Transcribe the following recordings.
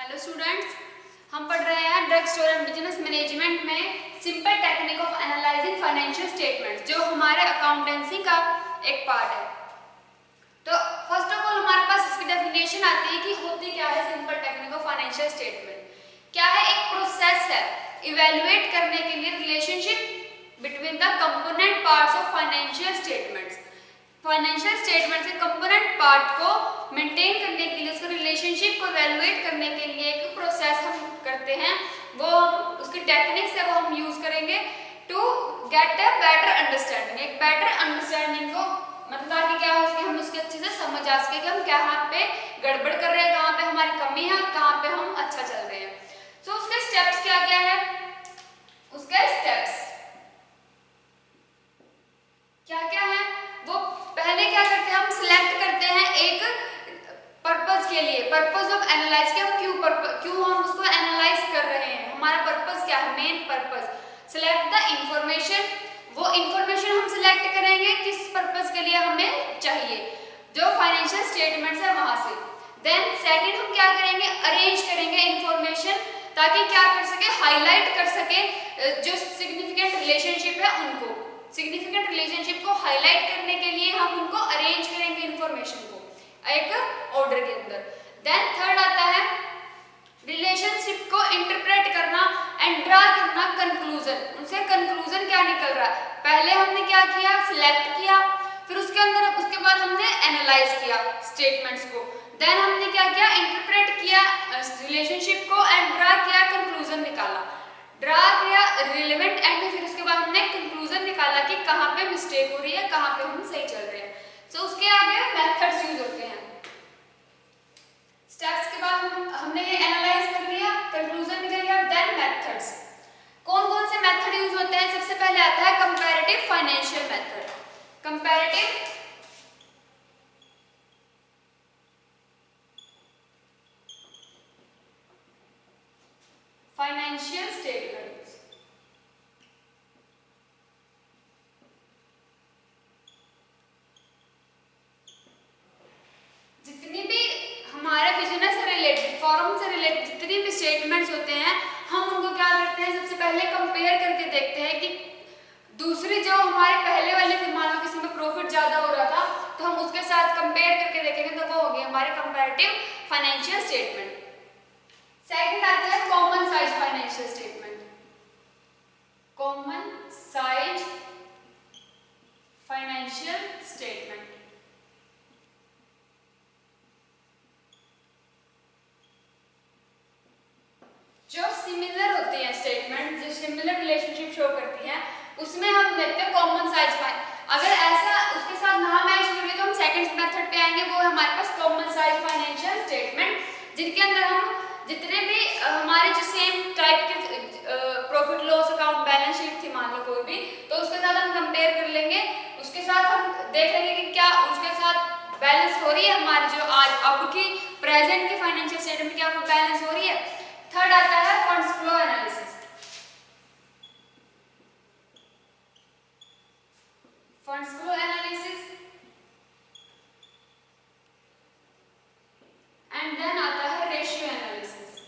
Hello students, हम पढ़ रहे हैं drug store and business management में simple technique of analysing financial statements, जो हमारे अकाउंटेंसी का एक पार्ट है। तो फर्स्ट ऑफ ऑल हमारे पास इसकी डेफिनेशन आती है कि होती क्या है simple technique of financial statement. क्या है? एक प्रोसेस है इवेल्युएट करने के लिए relationship between the component parts of financial statements. Financial statement के कंपोनेंट पार्ट को मेंटेन करने के लिए, उसके रिलेशनशिप को इवैल्यूएट करने के लिए एक प्रोसेस हम करते हैं, वो उसकी टेक्निक्स है वो हम यूज करेंगे to get a better understanding. एक बेटर अंडरस्टैंडिंग को मतलब ताकि क्या हो सके, हम उसके अच्छे से समझ आ सके कि हम कहाँ पे गड़बड़ कर रहे हैं, कहाँ पे हमारी कमी है और कहाँ पे हम अच्छा चल रहे हैं। तो उसके स्टेप्स क्या क्या है, उसके स्टेप्स क्या क्या है, वो पहले क्या करते हैं, हम सिलेक्ट करते हैं एक पर्पस के लिए, पर्पस ऑफ एनालाइज के हम क्यों हम उसको एनालाइज कर रहे हैं, हमारा पर्पस क्या है, main purpose. Select the information, वो इंफॉर्मेशन हम सिलेक्ट करेंगे किस पर्पस के लिए हमें चाहिए, जो फाइनेंशियल स्टेटमेंट्स है वहां से। देन सेकंड हम क्या करेंगे, अरेंज करेंगे इंफॉर्मेशन, ताकि क्या कर सके, हाईलाइट कर सके जो सिग्निफिकेंट रिलेशनशिप है उनको, सिग्निफिकेंट रिलेशनशिप को हाईलाइट करने के लिए हम उनको अरेंज करेंगे इंफॉर्मेशन को एक ऑर्डर के अंदर। देन थर्ड आता है रिलेशनशिप को इंटरप्रेट करना एंड ड्रा करना कंक्लूजन, उनसे कंक्लूजन क्या निकल रहा है। पहले हमने क्या किया, सिलेक्ट किया, फिर उसके बाद हमने एनालाइज किया स्टेटमेंट्स को, देन हमने क्या किया, इंटरप्रेट किया रिलेशनशिप को एंड ड्रा किया, कंक्लूजन निकाला, ड्रा किया रिलेवेंट एंड, फिर उसके बाद हमने कंक्लूजन निकाला कि कहाँ पे मिस्टेक हो रही है, कहाँ पे हम सही चल रहे हैं। तो उसके आगे मेथड्स यूज होते हैं। स्टेप्स के बाद हमने ये एनालाइज कर लिया, कंक्लूजन निकल गया, देन मेथड्स। कौन कौन से मेथड यूज होते हैं, सबसे पहले आता है comparative financial method. Comparative financial statements. जितनी भी हमारे बिजनेस से रिलेटेड, फॉर्म से रिलेटेड जितनी भी स्टेटमेंट्स होते हैं, हम उनको क्या करते हैं, सबसे पहले कंपेयर करके देखते हैं कि दूसरी जो हमारे पहले वाली थी, मान लो किसी में प्रॉफिट ज्यादा हो रहा था, तो हम उसके साथ कंपेयर करके देखेंगे, तो वो हो गई हमारे कंपैरेटिव फाइनेंशियल स्टेटमेंट। सेकंड आता है common size financial statement. Common size financial statement जो सिमिलर होती है स्टेटमेंट, जो सिमिलर रिलेशनशिप शो करती है, उसमें हम देखते हैं कॉमन साइज फाइन। अगर ऐसा उसके साथ ना मैच करें तो हम सेकंड मेथड पे आएंगे, वो है हमारे पास कॉमन साइज फाइनेंशियल स्टेटमेंट, जिनके अंदर हम जितने भी हमारे जो सेम टाइप के profit loss account balance sheet थी मान लो कोई भी, तो उसके साथ हम कंपेयर कर लेंगे, उसके साथ हम देख लेंगे कि क्या उसके साथ बैलेंस हो रही है हमारी जो आज अब की प्रेजेंट की फाइनेंशियल स्टेटमेंट, क्या वो बैलेंस हो रही है। थर्ड आता है funds flow analysis. Funds flow analysis and then आता है रेशियो एनालिसिस।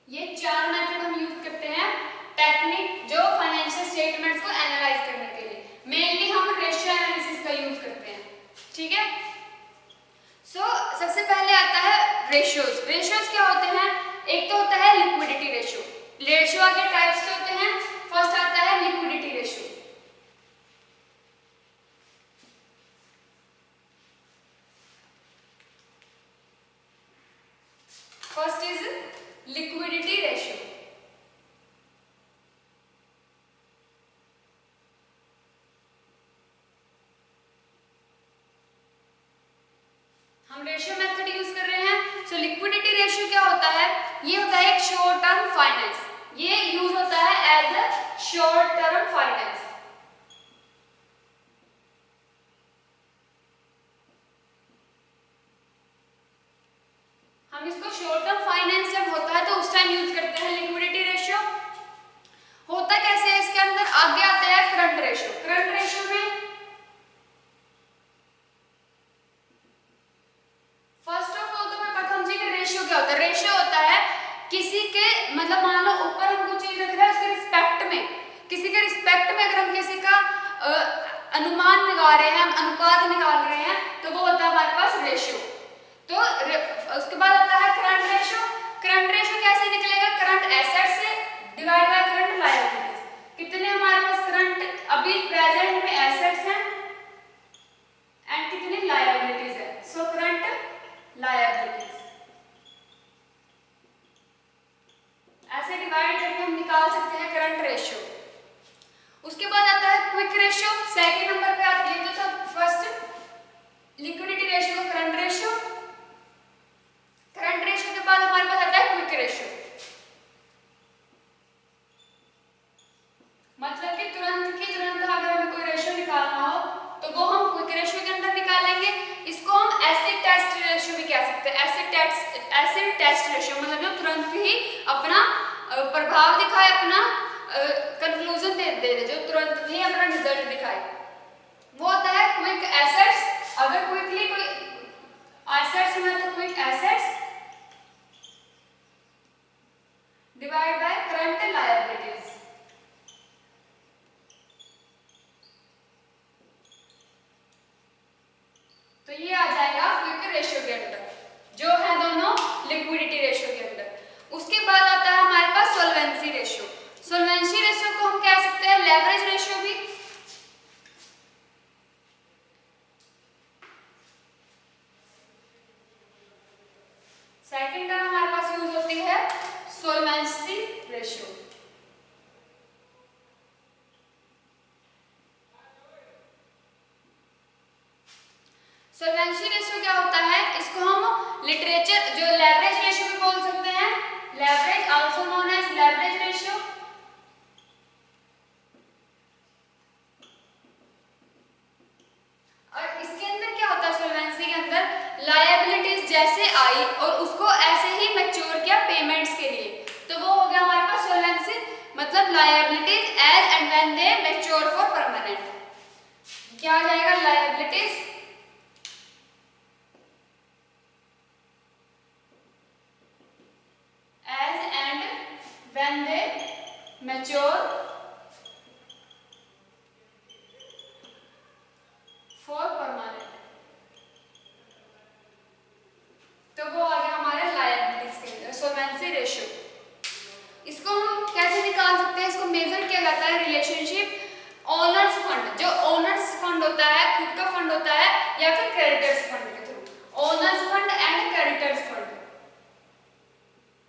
ये चार मेथड हम यूज करते हैं टेक्निक जो फाइनेंशियल स्टेटमेंट्स को एनालाइज करने के लिए। मेनली हम रेशियो एनालिसिस का यूज करते हैं, ठीक है। सबसे पहले आता है रेशियोज। रेशियोज क्या होते हैं, एक तो होता है लिक्विडिटी रेशियो। रेशियो के टाइप्स के होते हैं, फर्स्ट आता है liquidity ratio. First is liquidity ratio. हम रेशियो मेथड यूज कर रहे हैं। सो लिक्विडिटी रेशियो क्या होता है, ये होता है एक शॉर्ट टर्म फाइनेंस, ये यूज होता है as a short term finance. हम इसको शॉर्ट टर्म फाइनेंस जब होता है तो उस टाइम यूज करते हैं लिक्विडिटी रेशियो। होता कैसे है इसके अंदर, आगे आता है करंट रेशियो। करंट रेशियो में में अगर हम किसी का अनुमान निकाल रहे हैं, हम अनुपात निकाल रहे हैं, तो वो होता है हमारे पास रेशियो। तो उसके बाद आता है करंट रेशियो। करंट रेशियो कैसे निकलेगा? करंट एसेट से डिवाइड बाय करंट लायबिलिटीज। कितने हमारे पास करंट अभी प्रेजेंट में एसेट्स हैं एंड कितनी लायबिलिटीज है? सो करंट लायबिलिटीज ऐसे डिवाइड करके हम निकाल सकते हैं करंट रेशियो। उसके बाद आता है क्विक रेशियो। सेकंड नंबर पे आप ये तो first liquidity ratio, current ratio. Current ratio के बाद हमारे पास आता है क्विक रेशियो, मतलब कि तुरंत अगर हमें कोई रेशियो निकालना हो तो वो हम क्विक रेशियो के अंदर निकालेंगे। इसको हम एसिड टेस्ट रेशियो भी कह सकते हैं। एसिड टेस्ट रेशियो मतलब जो तुरंत ही अपना प्रभाव दिखाए, अपना कंक्लूजन दे, जो तुरंत ही अपना रिजल्ट दिखाए, वो होता है क्विक एसेट्स। अगर क्विकली कोई एसेट्स में तो quick assets divide by current liabilities. तो ये आ जाएगा क्विक रेशियो के अंदर, जो है दोनों लिक्विडिटी रेशियो के अंदर। उसके बाद आता है हमारे पास सॉल्वेंसी रेशियो। सॉल्वेंसी रेशियो को हम कह सकते हैं लेवरेज रेशियो भी। सेकंड टर्म हमारे पास यूज होती है सॉल्वेंसी रेशियो। सॉल्वेंसी रेशियो क्या होता है? इसको हम लिटरेचर जो लेवरेज रेशियो भी बोल सकते हैं, leverage also known as leverage ratio. और इसके अंदर क्या होता है? सॉल्वेंसी के अंदर लायबिलिटीज जैसे आई और उसको ऐसे ही मैच्योर किया पेमेंट्स के लिए, तो वो हो गया हमारे पास सॉल्वेंसी, मतलब liabilities as and when they mature for permanent. क्या आ जाएगा? Liabilities as and when they mature for permanent। तो वो आ गया हमारे लायबिलिटीज के अंदर सॉल्वेंसी रेशियो। इसको हम कैसे निकाल सकते हैं? इसको मेजर किया जाता है रिलेशनशिप ओनर्स फंड, जो ओनर्स फंड होता है, खुद का फंड होता है, या फिर क्रेडिटर्स फंड के through. Owner's fund and creditors fund,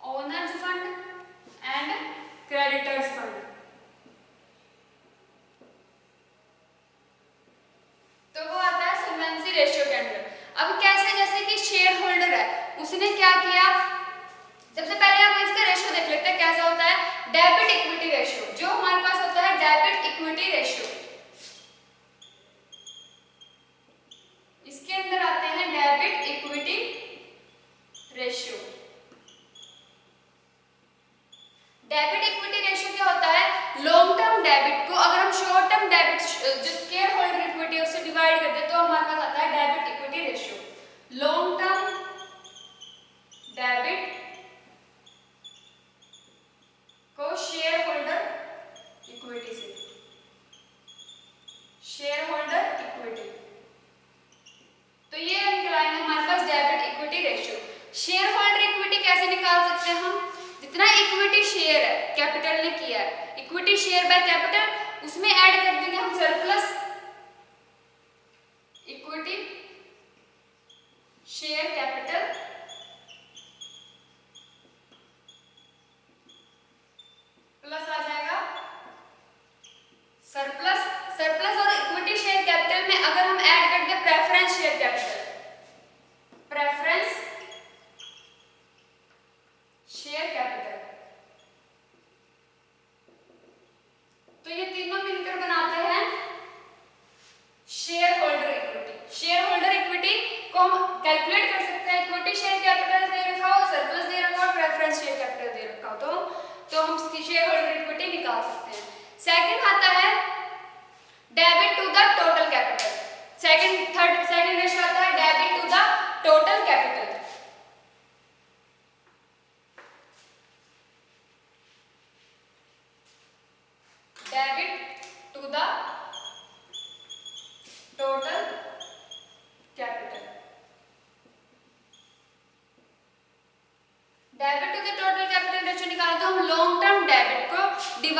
owner's fund and creditors fund. तो वो आता है सॉल्वेंसी रेशियो के अंदर। अब कैसे? जैसे कि शेयर होल्डर है, उसने क्या किया? सबसे पहले आप इसका रेशियो देख लेते हैं कैसा होता है। डेबिट इक्विटी रेशियो, जो हमारे पास होता है डेबिट इक्विटी रेशियो, इसके अंदर आते हैं debit equity ratio. Debit equity ratio क्या होता है? लॉन्ग टर्म डेबिट को अगर हम शॉर्ट टर्म डेबिट जो शेयर होल्डर इक्विटी है उससे डिवाइड कर दे तो हमारे पास आता है debit equity ratio. Long term debit को शेयर होल्डर इक्विटी से, शेयर होल्डर इक्विटी, तो ये निकलाएंगे हमारे पास debit equity ratio. Share holder equity कैसे निकाल सकते हैं हम? जितना इक्विटी शेयर है कैपिटल ने किया है, इक्विटी शेयर बाय कैपिटल, उसमें ऐड कर देंगे हम surplus equity share capital plus आ जाएगा सरप्लस। सरप्लस और इक्विटी शेयर कैपिटल में अगर हम ऐड कर दे preference share capital, preference share capital, तो ये तीनों मिलकर बनाते हैं share holder equity. Share holder equity को हम कैलकुलेट कर सकते हैं। इक्विटी शेयर कैपिटल दे रखा हो, सरप्लस दे रखा हो, प्रेफरेंस शेयर कैपिटल दे रखा हो, तो हम इसकी शेयर होल्डर इक्विटी निकाल सकते हैं। सेकंड आता है debit to the total capital. Second ratio आता है debit to the total capital. Debit to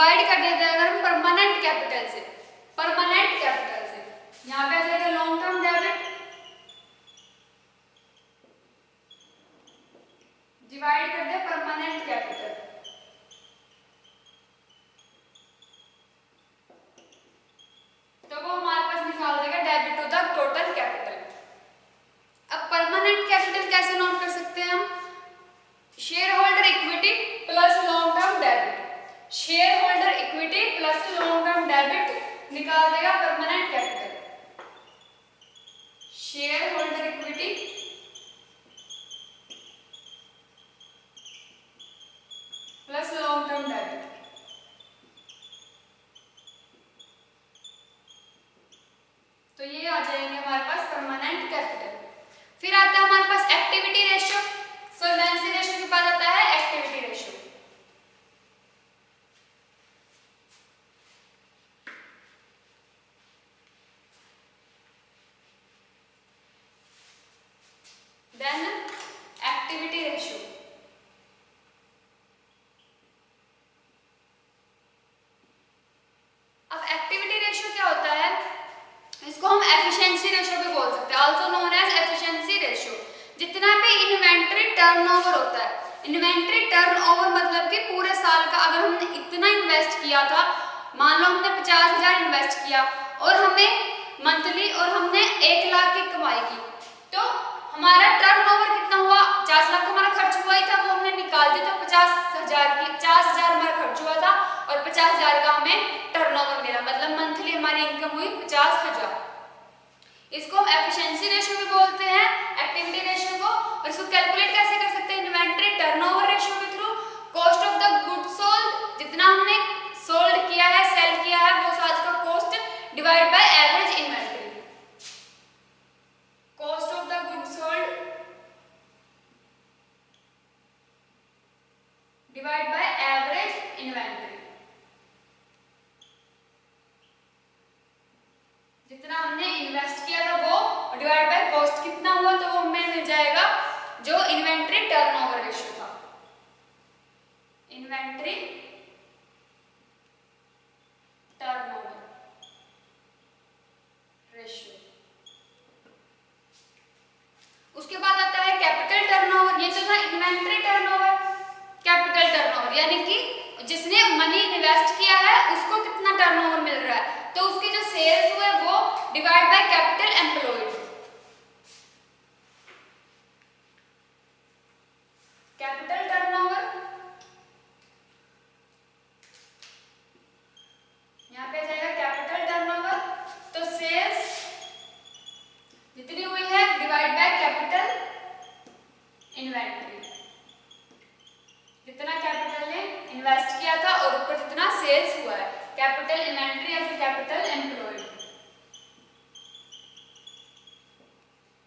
divide कर देते हैं अगर हम परमानेंट कैपिटल से, यहाँ पे आ जाएगा लॉन्ग टर्म डेबिट डिवाइड कर दे परमानेंट कैपिटल, तो वो हमारे पास निकाल देगा debit to the total capital. अब परमानेंट कैपिटल कैसे नोट कर सकते हैं हम? Share holder equity plus long term debit, share holder equity plus long term debit निकाल देगा permanent capital. Share holder equity plus long term debit, तो ये आ जाएंगे हमारे पास परमानेंट कैपिटल। फिर आता है हमारे पास एक्टिविटी रेशियो, सॉल्वेंसी रेशियो के बाद आता है activity ratio. Then activity ratio, अब एक्टिविटी रेशियो क्या होता है? इसको हम एफिशिएंसी रेशियो भी बोल सकते हैं, also known as efficiency ratio. जितना भी इन्वेंटरी टर्नओवर होता है, इन्वेंटरी टर्नओवर मतलब कि पूरे साल का अगर हमने इतना इन्वेस्ट किया था, मान लो हमने 50,000 इन्वेस्ट किया और हमें मंथली और हमने 1 लाख की कमाई की, तो हमारा टर्नओवर कितना हुआ? 50 लाख हमारा खर्च हुआ ही था, वो हमने निकाल दिया, तो 50,000 हमारा खर्च हुआ था और 50,000 का हमें टर्नओवर मिला, मतलब मंथली हमारी इनकम हुई 50,000। इसको हम एफिशिएंसी रेशियो भी बोलते हैं, एक्टिविटी रेशियो को। और इसको कैलकुलेट कैसे कर सकते हैं? इन्वेंटरी टर्नओवर रेशियो के through. Cost of the goods sold, जितना हमने सोल्ड किया है, सेल किया है, वो साल का cost divide by average inventory. Cost of the goods sold divide by average inventory, जितना हमने इन्वेस्ट किया था वो डिवाइड बाय कॉस्ट कितना हुआ, तो वो हमें मिल जाएगा जो इन्वेंटरी टर्नओवर रेशियो था, इन्वेंटरी टर्नओवर रेशियो। उसके बाद आता है कैपिटल टर्नओवर, ये तो था इन्वेंटरी टर्नओवर। कैपिटल टर्नओवर यानी कि जिसने मनी इन्वेस्ट किया है उसको कितना टर्नओवर मिल रहा है, तो उसके जो सेल्स हुए वो divide by capital employed. Capital turnover, यहाँ पे आ जाएगा कैपिटल टर्नओवर, तो सेल्स जितनी हुई है डिवाइड बाय कैपिटल इन्वेंटरी, जितना कैपिटल ने इन्वेस्ट किया था और ऊपर जितना सेल्स हुआ है, कैपिटल इन्वेंटरी या फिर कैपिटल एम्प्लॉयड।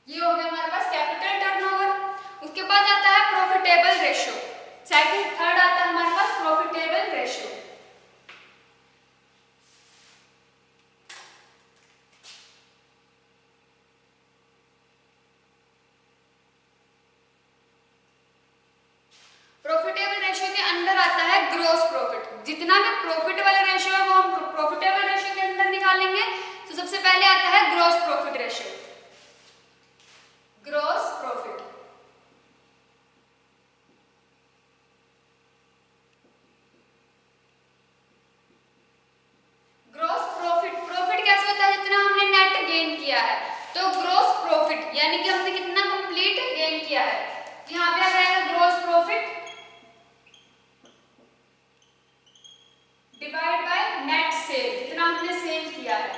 ये हो गया हमारे पास कैपिटल टर्नओवर। उसके बाद आता है प्रॉफिटेबल रेशियो, थर्ड आता है हमारे पास प्रॉफिटेबल रेशियो। प्रॉफिटेबल रेशियो के अंदर आता है ग्रॉस प्रॉफिट, जितना भी प्रॉफिट वाला रेशियो है वो हम प्रॉफिटेबल रेशियो के अंदर निकालेंगे। तो सबसे पहले आता है gross profit ratio, gross profit. Gross profit, profit कैसे होता है? जितना हमने नेट गेन किया है, तो ग्रॉस प्रॉफिट यानी कि हमने कितना कंप्लीट गेन किया है, यहाँ पे आ जाएगा gross profit divide by net cell, जितना हमने सेल किया है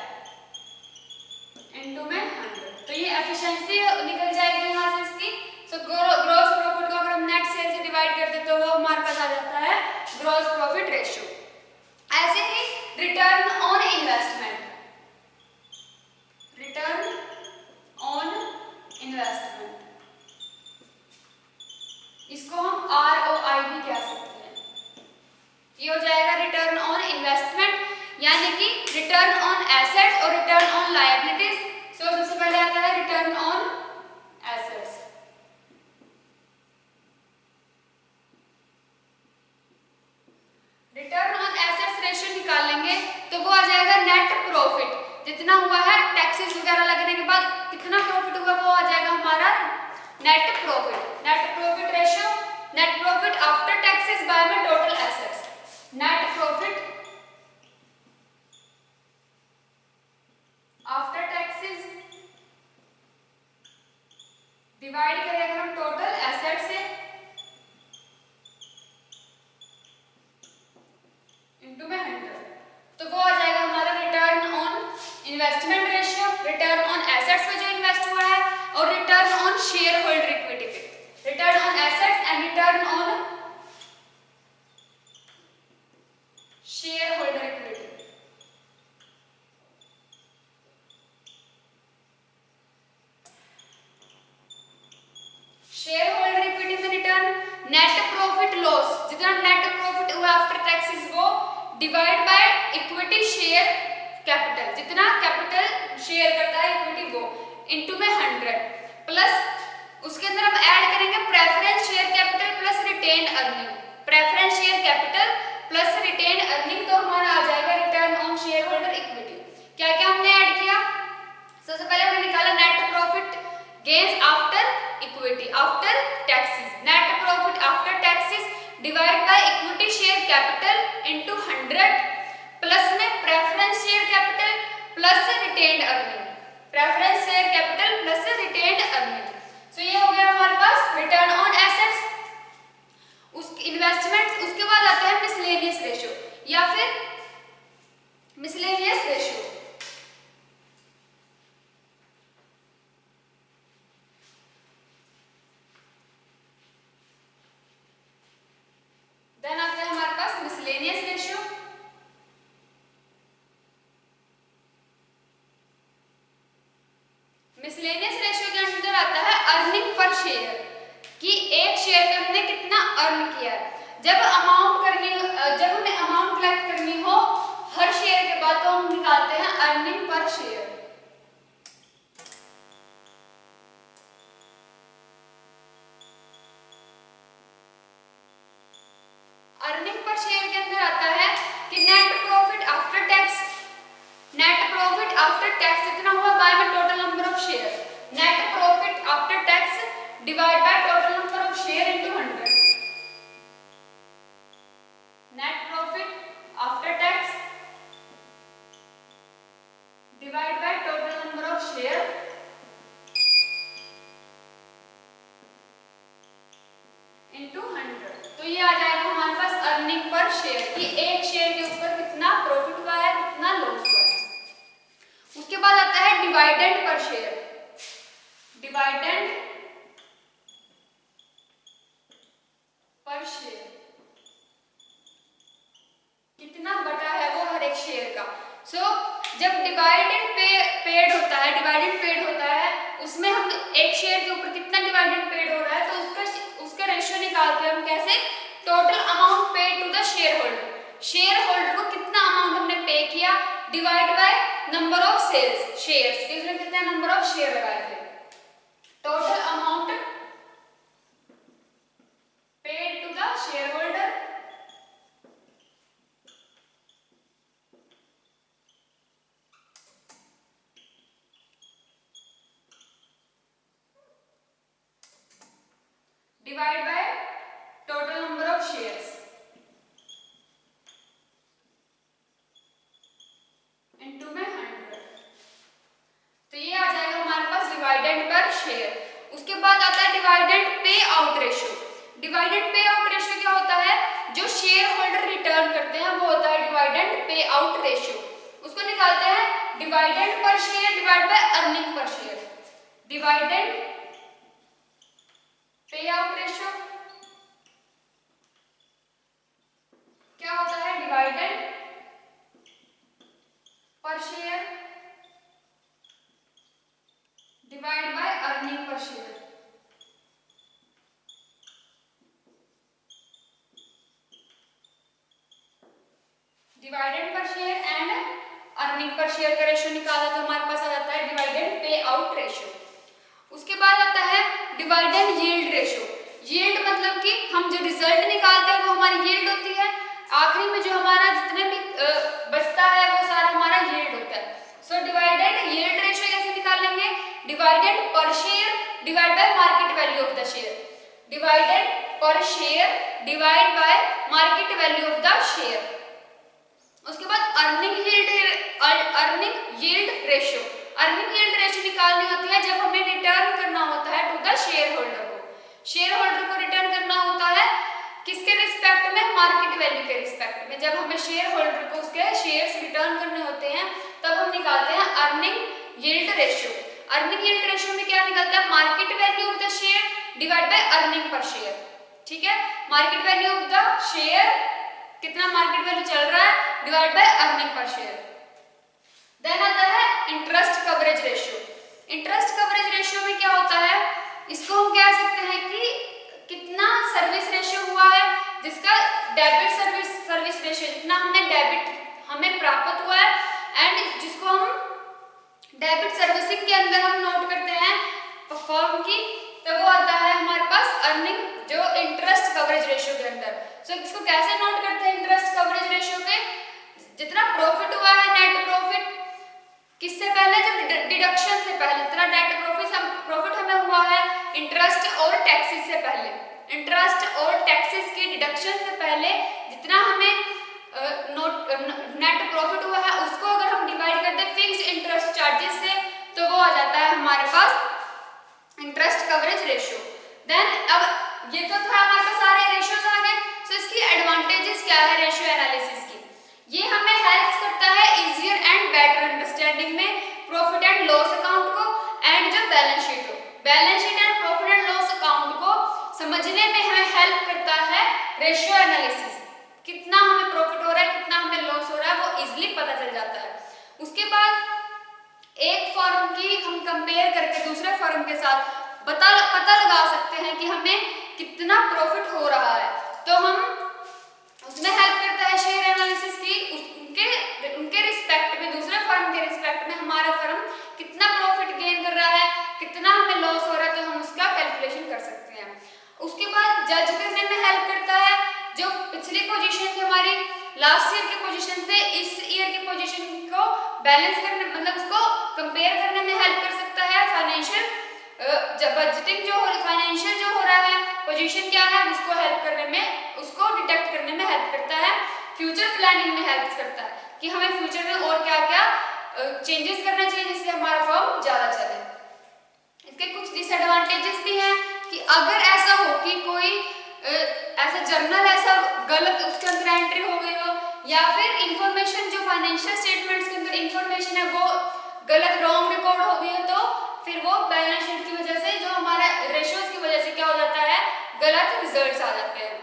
इनटू में 100, तो ये एफिशिएंसी निकल जाएगी यहाँ से इसकी। सो ग्रॉस प्रॉफिट को अगर हम नेट सेल से डिवाइड कर दे तो वो हमारे पास आ जाता है ग्रॉस प्रॉफिट रेशियो। ऐसे ही return on investment, return on investment, इसको हम ROI भी कह सकते हैं। ये हो जाएगा रिटर्न ऑन इन्वेस्टमेंट, यानी कि रिटर्न ऑन एसेट्स और रिटर्न ऑन लायबिलिटीज। सो सबसे पहले आता है return on assets. Return on assets net profit ratio, net profit after taxes by में total assets, net profit after taxes divide करें अगर हम टोटल एसेट से इनटू में 100, तो वो आ जाएगा हमारा return on investment ratio, return on assets पे जो इन्वेस्ट हुआ है, और return on share holder equity पे, return on assets and return on share holder equity. Share holder equity में रिटर्न, नेट प्रॉफिट लॉस, जितना नेट प्रॉफिट हुआ after taxes वो divide by equity share capital, जितना capital share करता है equity वो, into में 100, प्लस उसके अंदर हम ऐड करेंगे preference share capital plus retained earning, preference share capital plus retained earning, तो हमारा आ जाएगा return on share holder equity. क्या क्या हमने ऐड किया? सबसे पहले हमने निकाला net profit gains after equity after taxes, net profit after taxes divide by equity share capital into 100, plus में preference share capital plus retained earning, preference share capital plus retained earning. So ये हो गया हमारे पास return on assets, उस investment. उसके बाद आता है मिसलेनियस रेशियो या फिर मिसलेनियस रेशियो। देन आता है हमारे पास मिसलेनियस रेशियो, मिसलेनियस रेशियो के अंदर आता है अर्निंग पर शेयर, कि एक शेयर पे हमने कितना अर्न किया है। जब हमें अमाउंट कलेक्ट करनी हो हर शेयर के बाद, तो हम निकालते हैं earning per share. Earning per share के अंदर आता है कि net profit after tax, net profit after tax इतना हुआ बाय में total number of share, net profit after tax divide by total number of share into 100, net profit after tax divide by total number of share into 100, तो ये आ जाएगा हमारे पास earning per share, कि एक share के ऊपर कितना प्रॉफिट हुआ है कितना लॉस हुआ है। उसके बाद आता है dividend per share, dividend per share कितना बटा है वो हर एक शेयर का। सो जब डिविडेंड पेड होता है, डिविडेंड पेड होता है, उसमें हम एक शेयर के ऊपर कितना डिविडेंड पेड हो रहा है, तो उसका रेशियो निकालते हैं हम कैसे, total amount paid to the share holder, share holder को कितना अमाउंट हमने पे किया divide by number of shares, इसमें कितना नंबर ऑफ शेयर लगाए थे, total amount paid to the share holder divide by total number of shares into में 100, तो ये आ जाएगा हमारे पास डिविडेंड पर शेयर। उसके बाद आता है dividend pay out ratio. Dividend pay out ratio क्या होता है, जो शेयर होल्डर रिटर्न करते हैं वो होता है डिविडेंड पे आउट रेशियो। उसको निकालते हैं dividend per share divide by earning per share, dividend pay out ratio क्या होता है, dividend per share divide by earning per share. Dividend per share and earning per share का ratio निकाला तो हमारे पास आ जाता है डिविडेंड पे आउट रेशियो। उसके बाद आता है डिविडेंड यील्ड रेशियो। यील्ड मतलब कि हम जो रिजल्ट निकालते हैं वो हमारी यील्ड होती है, आखिरी में जो हमारा जितने भी बचता है वो सारा हमारा यील्ड होता है। सो डिविडेंड यील्ड रेशियो कैसे निकालेंगे, dividend per share divide by market value of the share, डिवाइडेड per share divide by market value of the share. उसके बाद earning yield ratio, earning yield ratio निकालनी होती है जब हमें रिटर्न करना होता है टू द शेयर होल्डर को, शेयर होल्डर को रिटर्न करना होता है किसके रिस्पेक्ट में, मार्केट वैल्यू के रिस्पेक्ट में। जब हमें शेयर होल्डर को उसके शेयर्स रिटर्न करने होते हैं तब हम निकालते हैं earning yield ratio. Earning yield ratio में क्या निकलता है, market value of the share divide by earning per share. ठीक है, market value of the share, कितना मार्केट वैल्यू चल रहा है, divide by earning per share. Then आता है interest coverage ratio. Interest coverage ratio में क्या होता है, इसको हम कह सकते हैं कि कितना सर्विस रेशियो हुआ है, जिसका डेबिट सर्विस रेशियो, जितना हमने डेबिट हमें प्राप्त हुआ है एंड जिसको हम डेबिट सर्विसिंग के अंदर हम नोट करते हैं फर्म की, तो वो आता है हमारे पास अर्निंग जो इंटरेस्ट कवरेज रेशियो के अंदर। सो इसको कैसे नोट करते हैं इंटरेस्ट कवरेज रेशियो के, जितना प्रॉफिट हुआ है नेट प्रॉफिट किससे पहले, जब डिडक्शन से पहले, जितना नेट प्रॉफिट हमें हुआ है इंटरेस्ट और टैक्सेस से पहले, इंटरेस्ट और टैक्सेस की डिडक्शन से पहले जितना हमें नेट प्रॉफिट हुआ है उसको अगर हम डिवाइड करते हैं फिक्स्ड इंटरेस्ट चार्जेस से तो वो आ जाता है हमारे पास इंटरेस्ट कवरेज रेशियो। देन अब ये तो था हमारे पास सारे रेशियोज आ गए। सो इसकी एडवांटेजेस क्या है रेशियो एनालिसिस की, ये हमें हेल्प करता है इजियर एंड बेटर अंडरस्टैंडिंग में प्रॉफिट एंड लॉस अकाउंट को एंड जो बैलेंस शीट हो, balance sheet and profit and loss account को समझने में हमें हेल्प करता है रेशियो एनालिसिस। कितना हमें प्रॉफिट हो रहा है, कितना हमें लॉस हो रहा है, वो इजीली पता चल जाता है। उसके बाद एक फर्म की हम कंपेयर करके दूसरे फर्म के साथ पता लगा सकते हैं कि हमें कितना प्रॉफिट हो रहा है, तो हम उसमें हेल्प करता है शेयर एनालिसिस की, उनके रिस्पेक्ट में, दूसरे फर्म के रिस्पेक्ट में हमारा फर्म कितना प्रॉफिट गेन कर रहा है, कितना हमें लॉस हो रहा है, तो हम उसका कैलकुलेशन कर सकते हैं। उसके बाद जज करने में हेल्प करता है, जो पिछली पोजीशन थी हमारी लास्ट ईयर की पोजीशन से इस ईयर की पोजीशन को बैलेंस करने, मतलब उसको कंपेयर करने में हेल्प कर सकता है। फाइनेंशियल बजटिंग जो फाइनेंशियल जो हो रहा है पोजीशन क्या है उसको हेल्प करने में, उसको डिटेक्ट करने में हेल्प करता है। फ्यूचर प्लानिंग में हेल्प करता है कि हमें फ्यूचर में और क्या क्या चेंजेस करना चाहिए जिससे हमारा फर्म ज्यादा चले। इसके कुछ डिसएडवांटेजेस भी हैं कि अगर ऐसा हो कि कोई ऐसा जर्नल ऐसा गलत उसके अंदर एंट्री हो गई हो, या फिर इंफॉर्मेशन जो फाइनेंशियल स्टेटमेंट्स के अंदर इंफॉर्मेशन है वो गलत रॉन्ग रिकॉर्ड हो गई हो, तो फिर वो बैलेंस शीट की वजह से, जो हमारा रेशियोज की वजह से क्या हो जाता है, गलत रिजल्ट्स आ जाते हैं।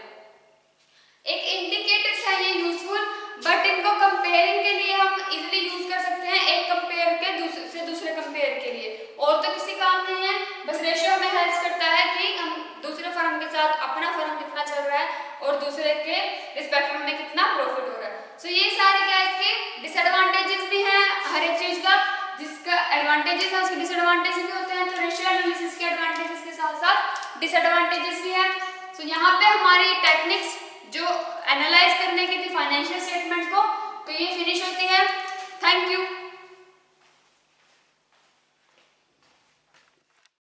एक इंडिकेटर्स है ये यूजफुल, बट इनको कंपेयरिंग के लिए हम इजीली यूज कर सकते हैं, एक कंपेयर के दूसरे कंपेयर के लिए, और तो किसी काम नहीं है। बस रेशियो हमें हेल्प करता है कि हम दूसरे फर्म के साथ अपना फर्म कितना चल रहा है और दूसरे के रिस्पेक्ट में हमें कितना प्रॉफिट हो रहा है। सो ये सारे क्या इसके डिसएडवांटेजेस भी हैं हर एक चीज का, जिसका एडवांटेजेस है उसके डिसएडवांटेज भी होते हैं। तो रेशियो एनालिसिस के एडवांटेजेस के साथ साथ डिसएडवांटेजेस भी है। सो यहाँ पे हमारी टेक्निक्स जो एनालाइज करने की थी फाइनेंशियल स्टेटमेंट को, तो ये फिनिश होती है। Thank you.